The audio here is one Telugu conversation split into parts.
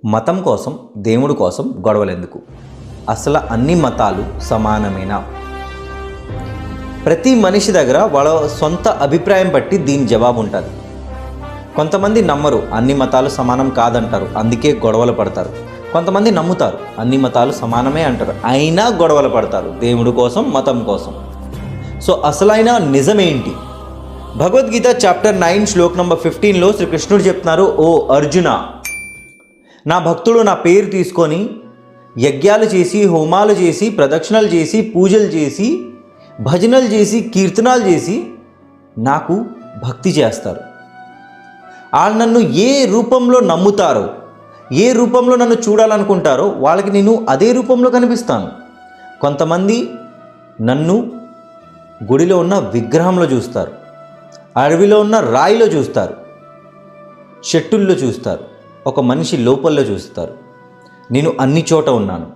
మతం కోసం దేవుడి కోసం గొడవలెందుకు? అసలు అన్ని మతాలు సమానమేనా? ప్రతి మనిషి దగ్గర వాళ్ళ సొంత అభిప్రాయం బట్టి దీని జవాబు ఉంటుంది. కొంతమంది నమ్మరు, అన్ని మతాలు సమానం కాదంటారు, అందుకే గొడవలు పడతారు. కొంతమంది నమ్ముతారు, అన్ని మతాలు సమానమే అంటారు, అయినా గొడవలు పడతారు దేవుడి కోసం, మతం కోసం. సో అసలైన నిజమేంటి? భగవద్గీత చాప్టర్ 9 శ్లోక్ నంబర్ 15లో శ్రీకృష్ణుడు చెప్తున్నారు, ఓ అర్జున, నా భక్తుడు నా పేరు తీసుకొని యజ్ఞాలు చేసి, హోమాలు చేసి, ప్రదక్షిణలు చేసి, పూజలు చేసి, భజనలు చేసి, కీర్తనాలు చేసి నాకు భక్తి చేస్తారు. వాళ్ళు నన్ను ఏ రూపంలో నమ్ముతారో, ఏ రూపంలో నన్ను చూడాలనుకుంటారో వాళ్ళకి నేను అదే రూపంలో కనిపిస్తాను. కొంతమంది నన్ను గుడిలో ఉన్న విగ్రహంలో చూస్తారు, అడవిలో ఉన్న రాయిలో చూస్తారు, చెట్టుల్లో చూస్తారు, ఒక మనిషి లోపల్లో చూస్తారు. నేను అన్ని చోట ఉన్నాను.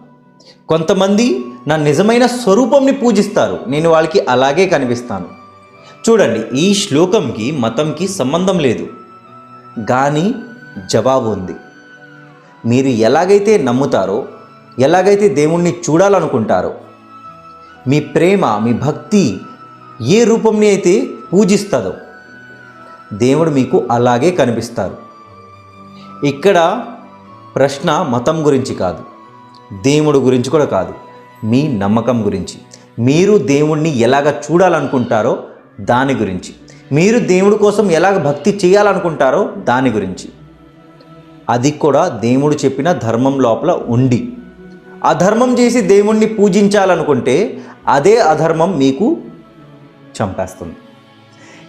కొంతమంది నా నిజమైన స్వరూపంని పూజిస్తారు, నేను వాళ్ళకి అలాగే కనిపిస్తాను. చూడండి, ఈ శ్లోకంకి మతంకి సంబంధం లేదు, కానీ జవాబు ఉంది. మీరు ఎలాగైతే నమ్ముతారో, ఎలాగైతే దేవుణ్ణి చూడాలనుకుంటారో, మీ ప్రేమ, మీ భక్తి ఏ రూపంని అయితే పూజిస్తుందో దేవుడు మీకు అలాగే కనిపిస్తారు. ఇక్కడ ప్రశ్న మతం గురించి కాదు, దేవుడు గురించి కూడా కాదు, మీ నమ్మకం గురించి. మీరు దేవుణ్ణి ఎలాగ చూడాలనుకుంటారో దాని గురించి, మీరు దేవుడి కోసం ఎలాగ భక్తి చేయాలనుకుంటారో దాని గురించి. అది కూడా దేవుడు చెప్పిన ధర్మం లోపల ఉండి, అధర్మం చేసి దేవుణ్ణి పూజించాలనుకుంటే అదే అధర్మం మీకు చంపేస్తుంది.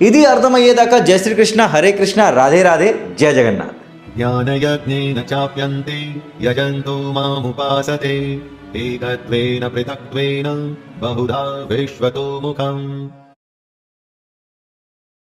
ఇది అర్థమయ్యేదాకా జయ శ్రీకృష్ణ, హరే కృష్ణ, రాధే రాధే, జయ జగన్నాథ్. ज्ञानयज्ञेन चाप्यन्ते यजन्तो मामुपासते एकत्वेन पृथक्त्वेन बहुधा विश्वतो मुखम्।